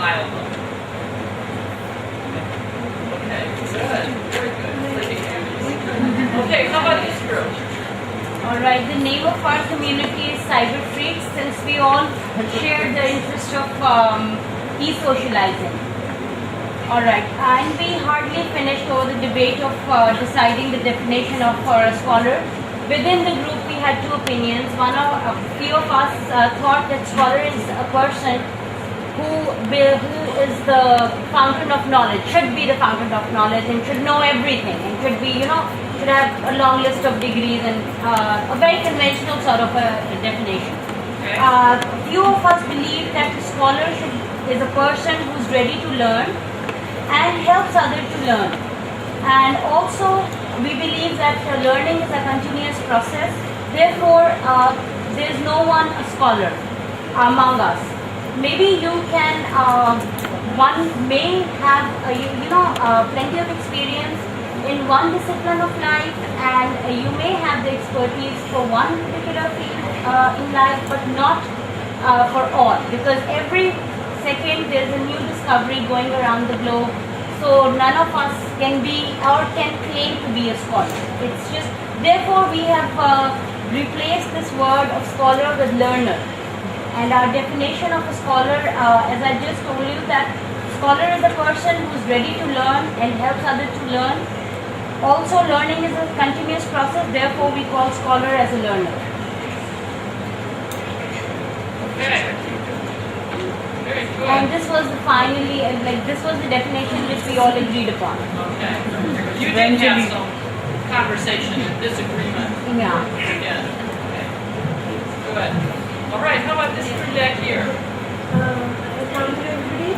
compile them. Okay, good. Very good. Okay, how about this group? Alright, the name of our community is Cyber Freaks, since we all share the interest of e-socializing. Alright, and we hardly finished over the debate of deciding the definition of a scholar. Within the group, we had two opinions. A few of us thought that scholar is a person who is the fountain of knowledge, should be the fountain of knowledge, and should know everything, and should be, should have a long list of degrees, and a very conventional sort of a definition. Okay. A few of us believe that a scholar is a person who's ready to learn and helps others to learn. And also, we believe that learning is a continuous process. Therefore, there is no one a scholar among us. Maybe you can, one may have, plenty of experience in one discipline of life, and you may have the expertise for one particular field in life, but not for all, because every second there's a new discovery going around the globe. So none of us can be or can claim to be a scholar. It's just, therefore we have replaced this word of scholar with learner. And our definition of a scholar, as I just told you, that scholar is a person who's ready to learn and helps others to learn. Also, learning is a continuous process, therefore we call scholar as a learner. Okay. Very good. And this was this was the definition which we all agreed upon. Okay. You did have some conversation and disagreement. Yeah. Again. Okay. Good. All right. How about this group back here? Welcome to everybody.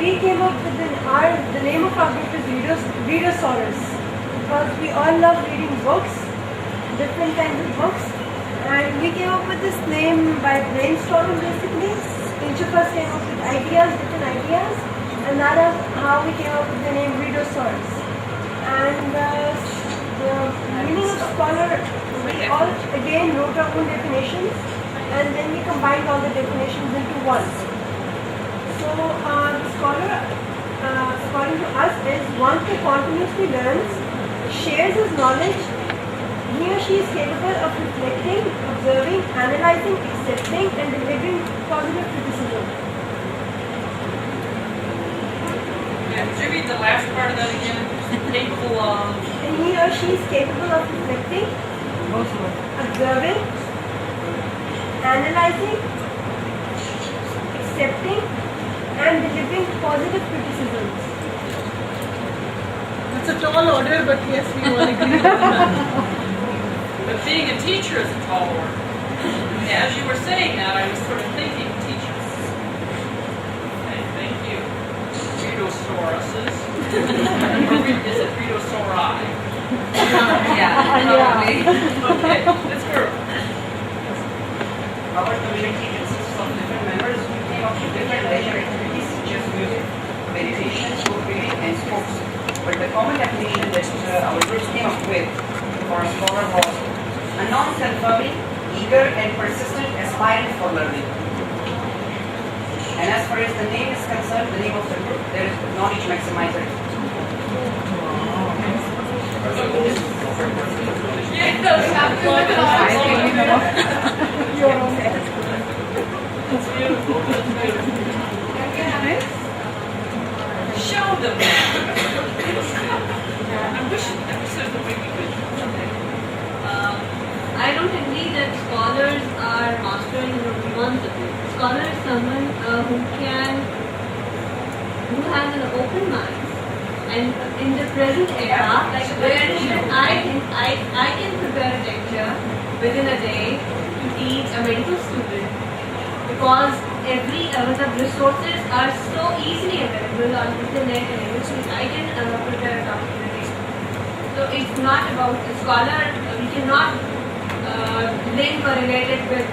We came up with the name of our group is Readosaurus, because we all love reading books, different kinds of books, and we came up with this name by brainstorming basically. Each of us came up with different ideas, and that is how we came up with the name Readosaurus. And the meaning of scholar, we all again wrote our own definitions, and then we combined all the definitions into one. So the scholar, according to us, is one who continuously learns, shares his knowledge. He or she is capable of reflecting, observing, analyzing, accepting, and delivering positive criticism. Yeah, could you read the last part of that again? Capable of. And he or she is capable of reflecting, observing, analyzing, accepting, and delivering positive criticisms. It's a tall order, but yes, we all agree. But being a teacher is a tall order. As you were saying that, I was sort of thinking teachers. Okay, thank you. Readosauruses. Is it Readosauri? Yeah, probably. Okay, let's go. Our community consists of different members who came up with different leisure activities such as music, meditation, book reading, and sports. But the common definition that our group came up with for a scholar was a non-self-serving, eager, and persistent aspirant for learning. And as far as the name is concerned, the name of the group, there is knowledge maximizer. That's beautiful. That's beautiful. Show them that. I wish there was a way we could. I don't agree that scholars are mastering one subject. Scholar is someone who has an open mind, and in the present era, like I can prepare a lecture within a day to teach a medical student, because the resources are so easily available on the internet and everything. I can prepare a document. So it's not about a scholar. We cannot link or relate it with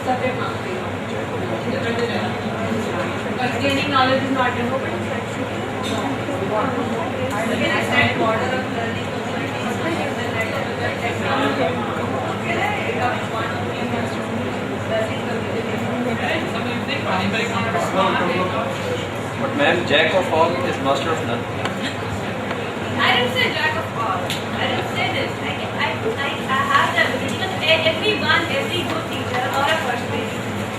subject mastery in the present era. Because gaining knowledge is not an open section. Can I say order of learning Okay, something to think about. Anybody want to But ma'am, jack of all is master of none. I didn't say jack of all. I didn't say this. I have the ability, but everyone, every good teacher or a person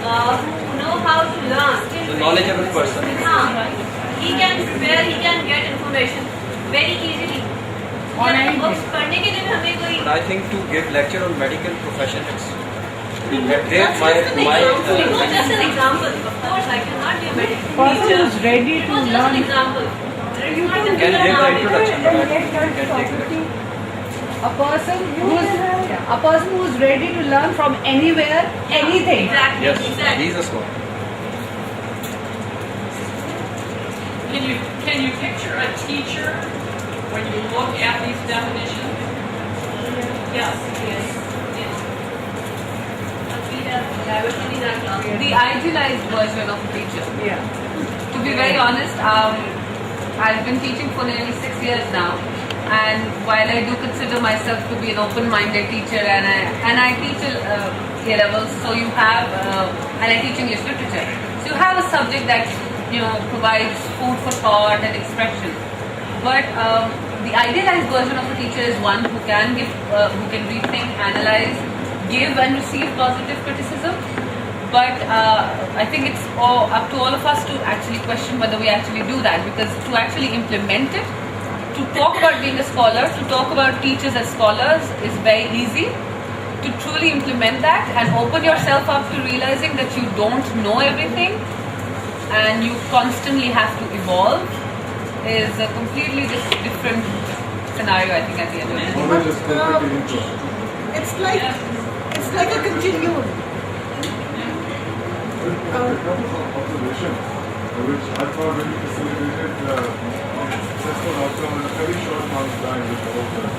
who know how to learn. So knowledgeable person. He can prepare, he can get information very easily. But I think to give lecture on medical profession, it's That's just an example. Of course, I cannot be a medical Person teacher. who's ready It to was just an learn. example. There is not a can give the real introduction, but I think Get you can take lecture. A person who's ready to learn from anywhere, anything. Exactly. Yes, Exactly. he's a scholar. Can you picture a teacher when you look at these definitions? Yes. Yes. Yes. I was really that long. The idealized version of a teacher. Yeah. To be very honest, I've been teaching for nearly 6 years now, and while I do consider myself to be an open-minded teacher, and I teach A levels, so you have and I teach English literature, so you have a subject that provides food for thought and expression. But the idealized version of a teacher is one who can rethink, analyze, give and receive positive criticism. But I think it's up to all of us to actually question whether we actually do that, because to actually implement it, to talk about being a scholar, to talk about teachers as scholars is very easy. To truly implement that and open yourself up to realizing that you don't know everything and you constantly have to evolve is a completely different scenario, I think, at the end of the day. Knowledge is completely interesting. It's like a continuum. A couple of observations, which I found really facilitated successful outcome in a very short amount of time with all of that.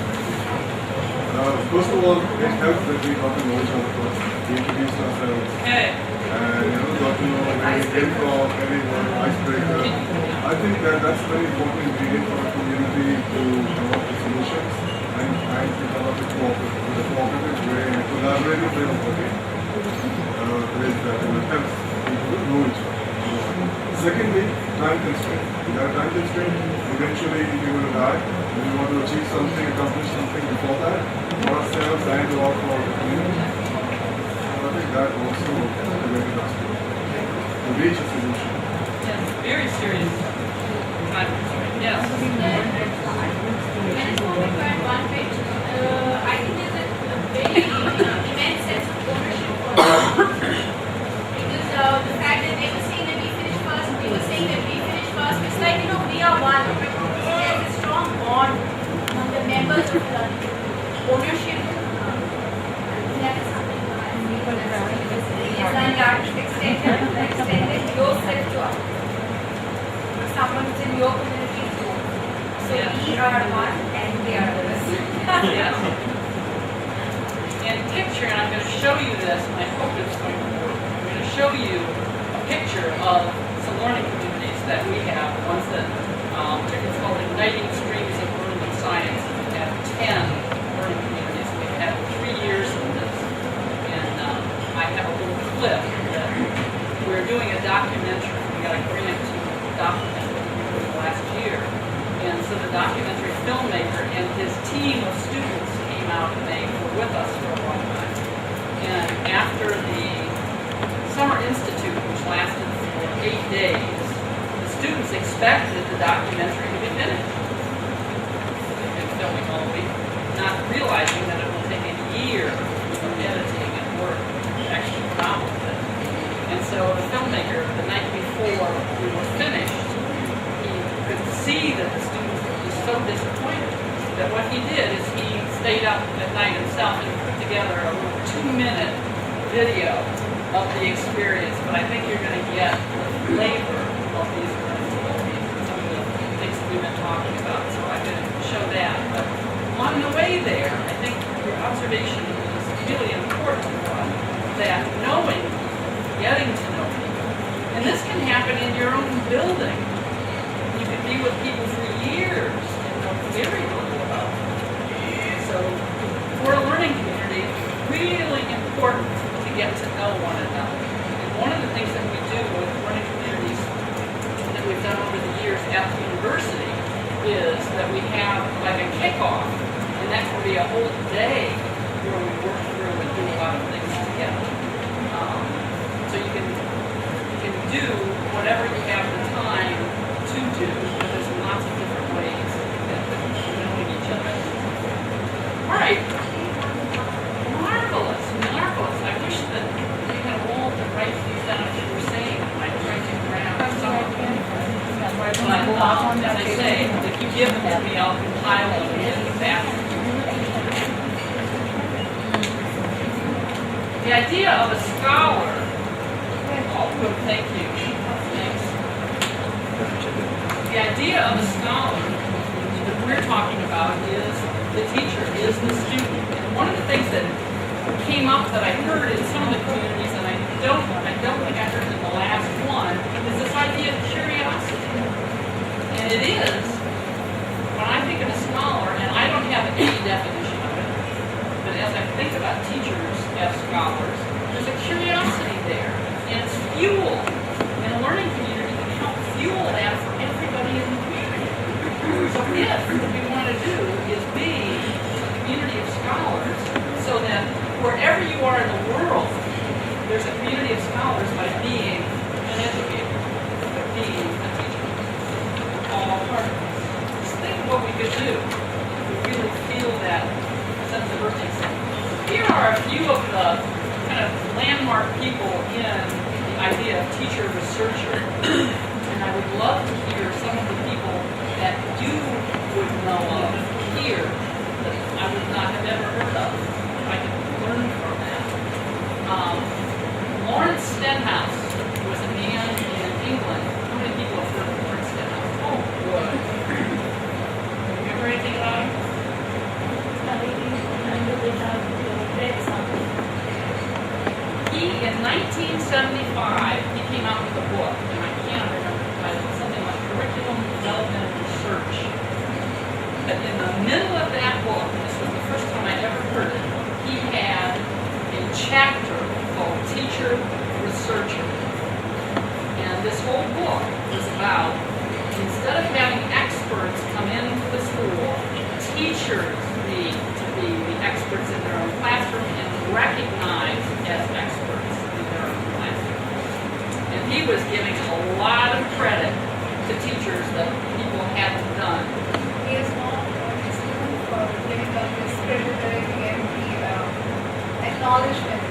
First of all, it helps that we got to know each other first. We introduced ourselves. Okay. And got to know where we came from, everyone, icebreaker. I think that's a very important ingredient for a community to come up with solutions and to come up with a cooperative way and a collaborative way of working. It helps people to know each other. Secondly, time constraint. We have time constraint. Eventually, you're going to die. We want to achieve something, accomplish something before that, for ourselves and for the community. So I think that also motivated us to reach a solution. Yes, very serious time constraint. Yes. And it's only for advantage. I think there's a very immense sense of ownership for us. Because the fact that they were saying that we finished first, they were saying that we finished first, it's like, we are one. There's a strong bond among the members of the ownership. That is something I feel and extended yourself to us. Someone who's in your community too. So we are one and they are the rest. Yes. And picture, and I'm going to show you this, and I hope it's going to work. I'm going to show you a picture of some learning communities that we have. Ones that it's called Igniting Streams of Learning and Science. We have 10 learning communities. We've had 3 years of this. And I have a little clip that we're doing a documentary. We got a grant to document what we did last year. And so the documentary filmmaker and his team of students came out and they were with us for a long time. And after the Summer Institute, which lasted for 8 days, the students expected the documentary to be finished. They've been filming all week, not realizing that it will take a year of editing and work to actually come out with it. And so the filmmaker, the night before we were finished, he could see that the students were just so disappointed that what he did is he stayed up at night himself and put together a little 2-minute video of the experience. But I think you're going to get the flavor of these some of the things that we've been talking about. So I'm going to show that. But on the way there, I think your observation is really important for us, that knowing, getting to know people, and this can happen in your own building. You could be with people for years and know very little about them. So for a learning community, really important to get to know one another. And one of the things that we do with learning community whole day where we work through and do a lot of things together. So you can do whatever you have the time to do, but there's lots of different ways that knowing each other. All right. Marvelous, marvelous. I wish that you had a wall to write these down as you were saying. I'd try to grab some of them. But as I say, if you give them to me, I'll compile them in the back. The idea of a scholar. Oh, good, thank you. Thanks. The idea of a scholar that we're talking about is the teacher, is the student. And one of the things that came up that I heard in some of the communities, and I don't think I heard it in the last one, is this idea of curiosity. And it is, when I think of a scholar, and I don't have any definition of it, but as I think about teachers as scholars, there's a curiosity there, and it's fuel. And a learning community can help fuel that for everybody in the community. So if what we want to do is be a community of scholars, so that wherever you are in the world, there's a community of scholars by being an educator, by being a teacher. All part of this. Just think of what we could do if we really feel that sense of urgency. Here are a few of the kind of landmark people in the idea of teacher researcher. And I would love to hear some of the people that you would know of here that I would not have ever heard of. If I could learn from that. Lawrence Stenhouse was a man in England. How many people have heard of Lawrence Stenhouse? Oh, good. Remember anything about him? He, in 1975, he came out with a book, and I can't remember the title, something like Curriculum Development and Research. But in the middle of that book, this was the first time I'd ever heard it, he had a chapter called Teacher Researcher. And this whole book was about, instead of having experts come into the school, teachers need to be the experts in their own classroom and recognized as experts in their own classroom. And he was giving a lot of credit to teachers that people hadn't done. He is known for giving up this credibility and the acknowledgement